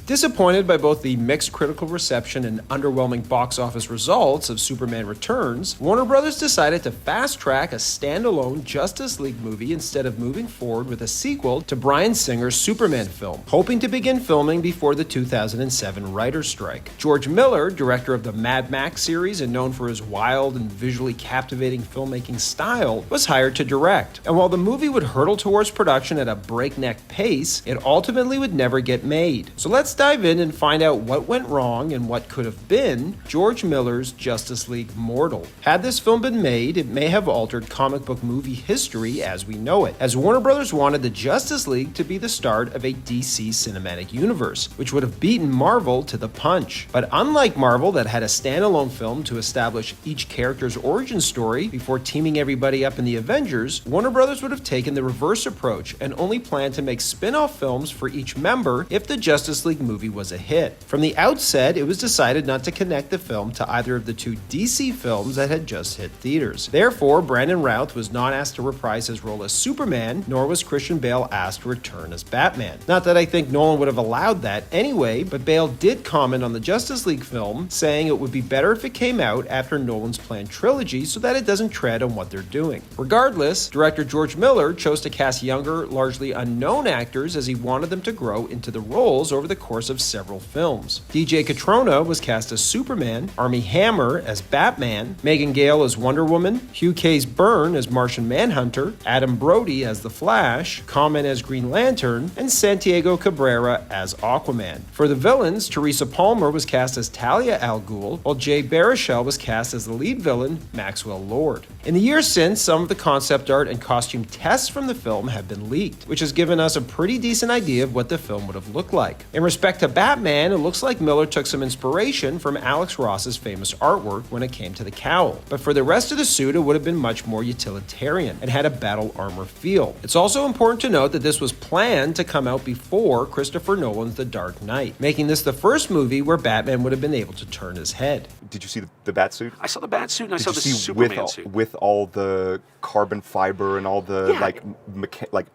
Disappointed by both the mixed critical reception and underwhelming box office results of Superman Returns, Warner Bros. Decided to fast-track a standalone Justice League movie instead of moving forward with a sequel to Bryan Singer's Superman film, hoping to begin filming before the 2007 writer's strike. George Miller, director of the Mad Max series and known for his wild and visually captivating filmmaking style, was hired to direct. And while the movie would hurtle towards production at a breakneck pace, it ultimately would never get made. So let's dive in and find out what went wrong and what could have been George Miller's Justice League Mortal. Had this film been made, it may have altered comic book movie history as we know it, as Warner Bros. Wanted the Justice League to be the start of a DC cinematic universe, which would have beaten Marvel to the punch. But unlike Marvel, that had a standalone film to establish each character's origin story before teaming everybody up in the Avengers, Warner Bros. Would have taken the reverse approach and only planned to make spin-off films for each member if the Justice League movie was a hit. From the outset, it was decided not to connect the film to either of the two DC films that had just hit theaters. Therefore, Brandon Routh was not asked to reprise his role as Superman, nor was Christian Bale asked to return as Batman. Not that I think Nolan would have allowed that anyway, but Bale did comment on the Justice League film, saying it would be better if it came out after Nolan's planned trilogy so that it doesn't tread on what they're doing. Regardless, director George Miller chose to cast younger, largely unknown actors as he wanted them to grow into the roles over the course of several films. DJ Catrona was cast as Superman, Armie Hammer as Batman, Megan Gale as Wonder Woman, Hugh Case Byrne as Martian Manhunter, Adam Brody as The Flash, Common as Green Lantern, and Santiago Cabrera as Aquaman. For the villains, Teresa Palmer was cast as Talia al Ghul, while Jay Baruchel was cast as the lead villain, Maxwell Lord. In the years since, some of the concept art and costume tests from the film have been leaked, which has given us a pretty decent idea of what the film would have looked like. In respect to Batman, it looks like Miller took some inspiration from Alex Ross's famous artwork when it came to the cowl. But for the rest of the suit, it would have been much more utilitarian and had a battle armor feel. It's also important to note that this was planned to come out before Christopher Nolan's The Dark Knight, making this the first movie where Batman would have been able to turn his head. Did you see the bat suit? I saw the bat suit and I Did saw you the see Superman suit. With all the carbon fiber and all the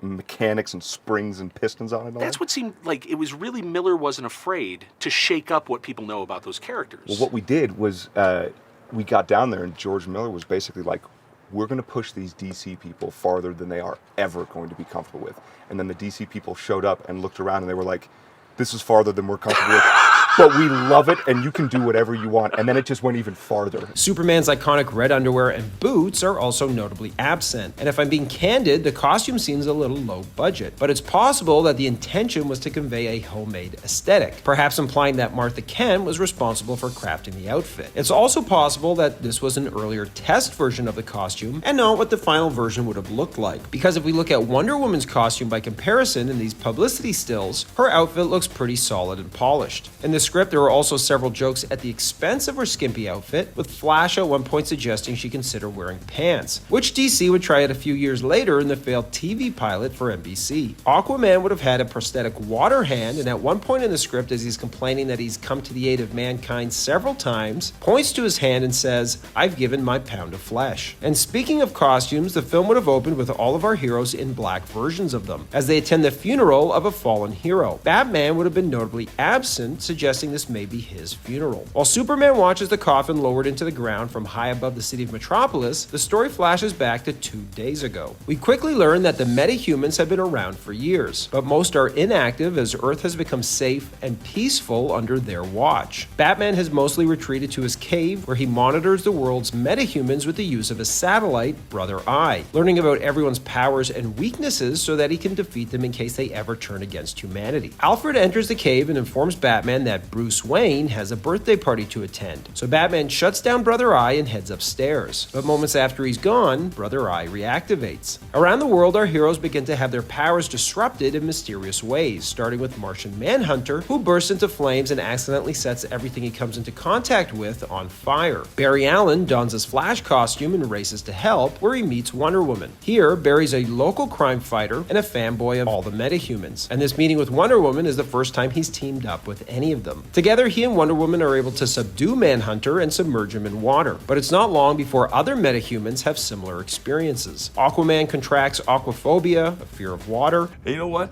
mechanics and springs and pistons on it? That's what seemed like it was really Miller wasn't afraid to shake up what people know about those characters. Well, what we did was we got down there and George Miller was basically like, we're going to push these DC people farther than they are ever going to be comfortable with. And then the DC people showed up and looked around and they were like, this is farther than we're comfortable with. But we love it, and you can do whatever you want. And then it just went even farther. Superman's iconic red underwear and boots are also notably absent. And if I'm being candid, the costume seems a little low budget. But it's possible that the intention was to convey a homemade aesthetic, perhaps implying that Martha Kent was responsible for crafting the outfit. It's also possible that this was an earlier test version of the costume and not what the final version would have looked like. Because if we look at Wonder Woman's costume by comparison in these publicity stills, her outfit looks pretty solid and polished. In the script, there were also several jokes at the expense of her skimpy outfit, with Flash at one point suggesting she consider wearing pants, which DC would try it a few years later in the failed TV pilot for NBC. Aquaman would have had a prosthetic water hand, and at one point in the script, as he's complaining that he's come to the aid of mankind several times, points to his hand and says, "I've given my pound of flesh." And speaking of costumes, the film would have opened with all of our heroes in black versions of them, as they attend the funeral of a fallen hero. Batman would have been notably absent, suggesting this may be his funeral. While Superman watches the coffin lowered into the ground from high above the city of Metropolis, the story flashes back to 2 days ago. We quickly learn that the metahumans have been around for years, but most are inactive as Earth has become safe and peaceful under their watch. Batman has mostly retreated to his cave, where he monitors the world's metahumans with the use of his satellite, Brother Eye, learning about everyone's powers and weaknesses so that he can defeat them in case they ever turn against humanity. Alfred enters the cave and informs Batman that Bruce Wayne has a birthday party to attend, so Batman shuts down Brother Eye and heads upstairs. But moments after he's gone, Brother Eye reactivates. Around the world, our heroes begin to have their powers disrupted in mysterious ways, starting with Martian Manhunter, who bursts into flames and accidentally sets everything he comes into contact with on fire. Barry Allen dons his Flash costume and races to help, where he meets Wonder Woman. Here, Barry's a local crime fighter and a fanboy of all the metahumans, and this meeting with Wonder Woman is the first time he's teamed up with any of them. Together, he and Wonder Woman are able to subdue Manhunter and submerge him in water, but it's not long before other metahumans have similar experiences. Aquaman contracts aquaphobia, a fear of water. Hey, you know what?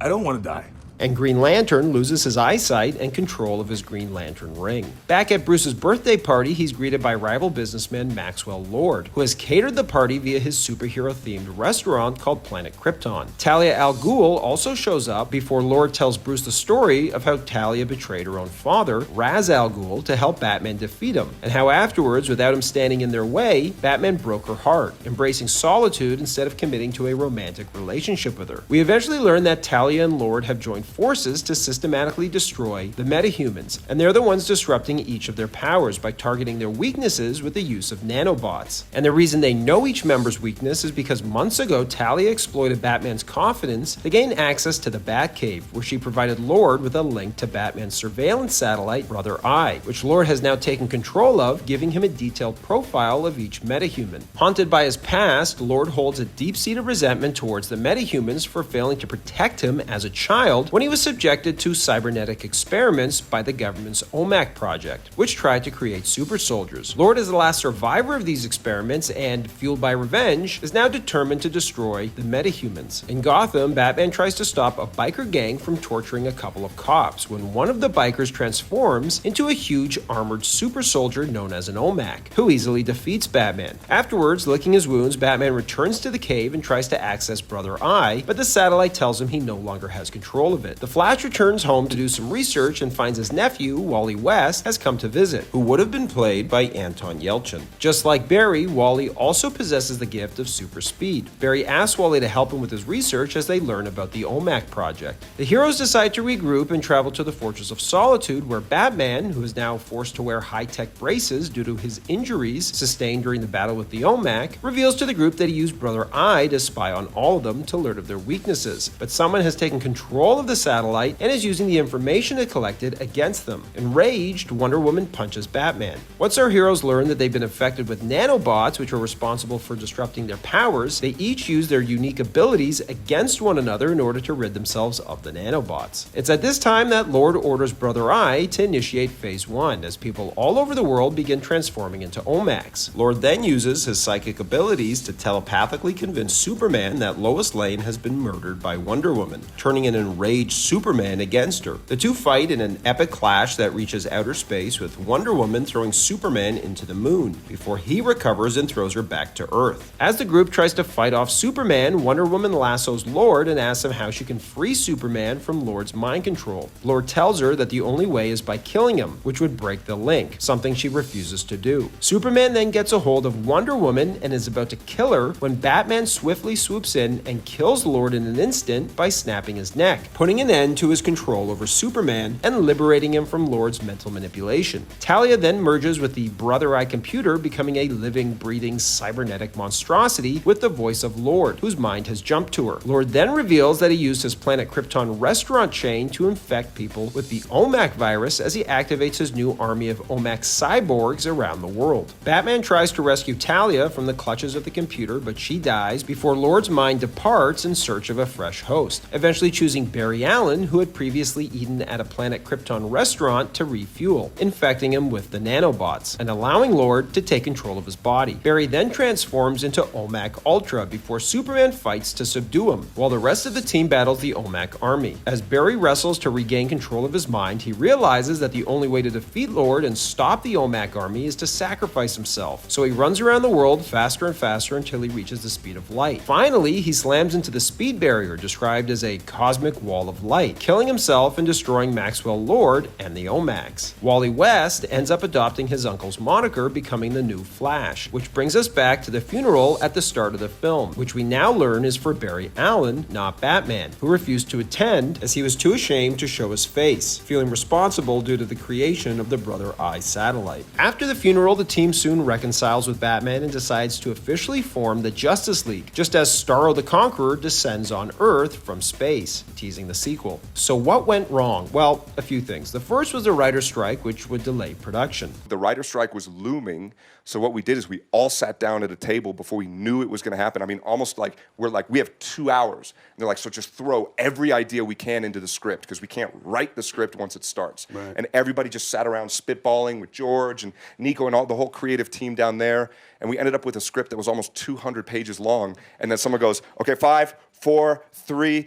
I don't want to die. And Green Lantern loses his eyesight and control of his Green Lantern ring. Back at Bruce's birthday party, he's greeted by rival businessman Maxwell Lord, who has catered the party via his superhero-themed restaurant called Planet Krypton. Talia al Ghul also shows up before Lord tells Bruce the story of how Talia betrayed her own father, Ra's al Ghul, to help Batman defeat him, and how afterwards, without him standing in their way, Batman broke her heart, embracing solitude instead of committing to a romantic relationship with her. We eventually learn that Talia and Lord have joined forces to systematically destroy the metahumans, and they're the ones disrupting each of their powers by targeting their weaknesses with the use of nanobots. And the reason they know each member's weakness is because months ago Talia exploited Batman's confidence to gain access to the Batcave, where she provided Lord with a link to Batman's surveillance satellite, Brother Eye, which Lord has now taken control of, giving him a detailed profile of each metahuman. Haunted by his past, Lord holds a deep-seated resentment towards the metahumans for failing to protect him as a child when he was subjected to cybernetic experiments by the government's OMAC project, which tried to create super soldiers. Lord is the last survivor of these experiments and, fueled by revenge, is now determined to destroy the metahumans. In Gotham, Batman tries to stop a biker gang from torturing a couple of cops when one of the bikers transforms into a huge armored super soldier known as an OMAC, who easily defeats Batman. Afterwards, licking his wounds, Batman returns to the cave and tries to access Brother Eye, but the satellite tells him he no longer has control of it. The Flash returns home to do some research and finds his nephew, Wally West, has come to visit, who would have been played by Anton Yelchin. Just like Barry, Wally also possesses the gift of super speed. Barry asks Wally to help him with his research as they learn about the OMAC project. The heroes decide to regroup and travel to the Fortress of Solitude, where Batman, who is now forced to wear high-tech braces due to his injuries sustained during the battle with the OMAC, reveals to the group that he used Brother Eye to spy on all of them to learn of their weaknesses. But someone has taken control of the satellite and is using the information it collected against them. Enraged, Wonder Woman punches Batman. Once our heroes learn that they've been infected with nanobots, which are responsible for disrupting their powers, they each use their unique abilities against one another in order to rid themselves of the nanobots. It's at this time that Lord orders Brother Eye to initiate Phase 1, as people all over the world begin transforming into OMACs. Lord then uses his psychic abilities to telepathically convince Superman that Lois Lane has been murdered by Wonder Woman, turning an enraged Superman against her. The two fight in an epic clash that reaches outer space, with Wonder Woman throwing Superman into the moon, before he recovers and throws her back to Earth. As the group tries to fight off Superman, Wonder Woman lassos Lord and asks him how she can free Superman from Lord's mind control. Lord tells her that the only way is by killing him, which would break the link, something she refuses to do. Superman then gets a hold of Wonder Woman and is about to kill her when Batman swiftly swoops in and kills Lord in an instant by snapping his neck, putting an end to his control over Superman and liberating him from Lord's mental manipulation. Talia then merges with the Brother Eye computer, becoming a living, breathing, cybernetic monstrosity with the voice of Lord, whose mind has jumped to her. Lord then reveals that he used his Planet Krypton restaurant chain to infect people with the OMAC virus as he activates his new army of OMAC cyborgs around the world. Batman tries to rescue Talia from the clutches of the computer, but she dies before Lord's mind departs in search of a fresh host, eventually choosing Barry Allen, who had previously eaten at a Planet Krypton restaurant, to refuel, infecting him with the nanobots and allowing Lord to take control of his body. Barry then transforms into OMAC Ultra before Superman fights to subdue him, while the rest of the team battles the OMAC army. As Barry wrestles to regain control of his mind, he realizes that the only way to defeat Lord and stop the OMAC army is to sacrifice himself, so he runs around the world faster and faster until he reaches the speed of light. Finally, he slams into the speed barrier, described as a cosmic wall of light, killing himself and destroying Maxwell Lord and the OMACs. Wally West ends up adopting his uncle's moniker, becoming the new Flash, which brings us back to the funeral at the start of the film, which we now learn is for Barry Allen, not Batman, who refused to attend as he was too ashamed to show his face, feeling responsible due to the creation of the Brother Eye satellite. After the funeral, the team soon reconciles with Batman and decides to officially form the Justice League, just as Starro the Conqueror descends on Earth from space, teasing the sequel. So what went wrong? Well, a few things. The first was the writer's strike, which would delay production. The writer's strike was looming, so what we did is we all sat down at a table before we knew it was going to happen. I mean, almost like we have 2 hours. And they're like, so just throw every idea we can into the script, because we can't write the script once it starts. Right. And everybody just sat around spitballing with George and Nico and all the whole creative team down there. And we ended up with a script that was almost 200 pages long. And then someone goes, okay, 5, 4, 3.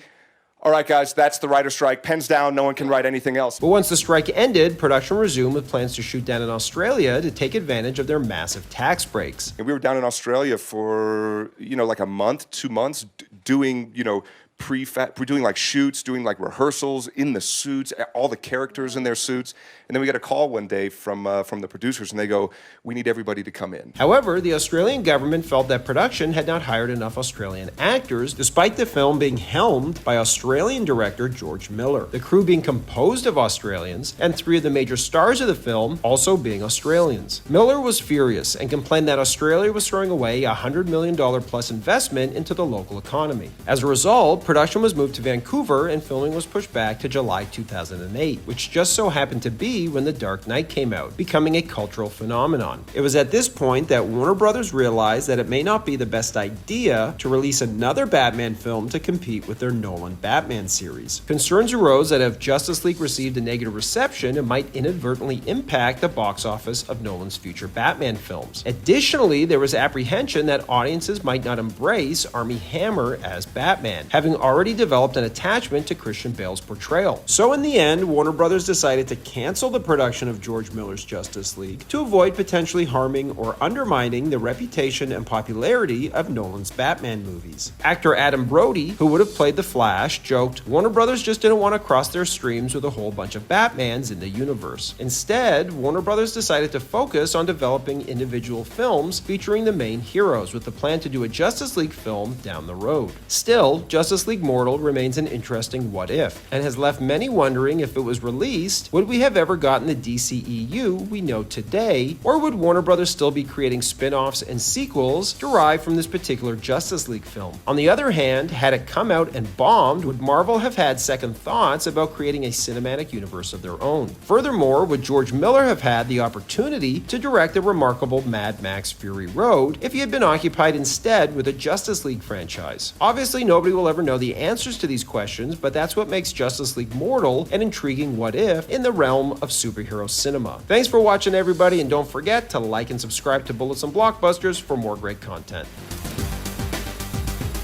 all right, guys, that's the writer's strike. Pens down, no one can write anything else. But once the strike ended, production resumed with plans to shoot down in Australia to take advantage of their massive tax breaks. And we were down in Australia for, like a month, 2 months, doing, doing like shoots, doing like rehearsals in the suits, all the characters in their suits. And then we got a call one day from the producers, and they go, "We need everybody to come in." However, the Australian government felt that production had not hired enough Australian actors, despite the film being helmed by Australian director George Miller, the crew being composed of Australians, and 3 of the major stars of the film also being Australians. Miller was furious and complained that Australia was throwing away a $100 million plus investment into the local economy. As a result, production was moved to Vancouver and filming was pushed back to July 2008, which just so happened to be when The Dark Knight came out, becoming a cultural phenomenon. It was at this point that Warner Brothers realized that it may not be the best idea to release another Batman film to compete with their Nolan Batman series. Concerns arose that if Justice League received a negative reception, it might inadvertently impact the box office of Nolan's future Batman films. Additionally, there was apprehension that audiences might not embrace Armie Hammer as Batman, having already developed an attachment to Christian Bale's portrayal. So in the end, Warner Brothers decided to cancel the production of George Miller's Justice League to avoid potentially harming or undermining the reputation and popularity of Nolan's Batman movies. Actor Adam Brody, who would have played the Flash, joked, "Warner Brothers just didn't want to cross their streams with a whole bunch of Batmans in the universe." Instead, Warner Brothers decided to focus on developing individual films featuring the main heroes, with the plan to do a Justice League film down the road. Still, Justice League Mortal remains an interesting what if, and has left many wondering if it was released, would we have ever gotten the DCEU we know today, or would Warner Brothers still be creating spin-offs and sequels derived from this particular Justice League film? On the other hand, had it come out and bombed, would Marvel have had second thoughts about creating a cinematic universe of their own? Furthermore, would George Miller have had the opportunity to direct the remarkable Mad Max Fury Road if he had been occupied instead with a Justice League franchise? Obviously, nobody will ever know the answers to these questions, but that's what makes Justice League Mortal an intriguing what if in the realm of superhero cinema. Thanks for watching, everybody, and don't forget to like and subscribe to Bullets and Blockbusters for more great content.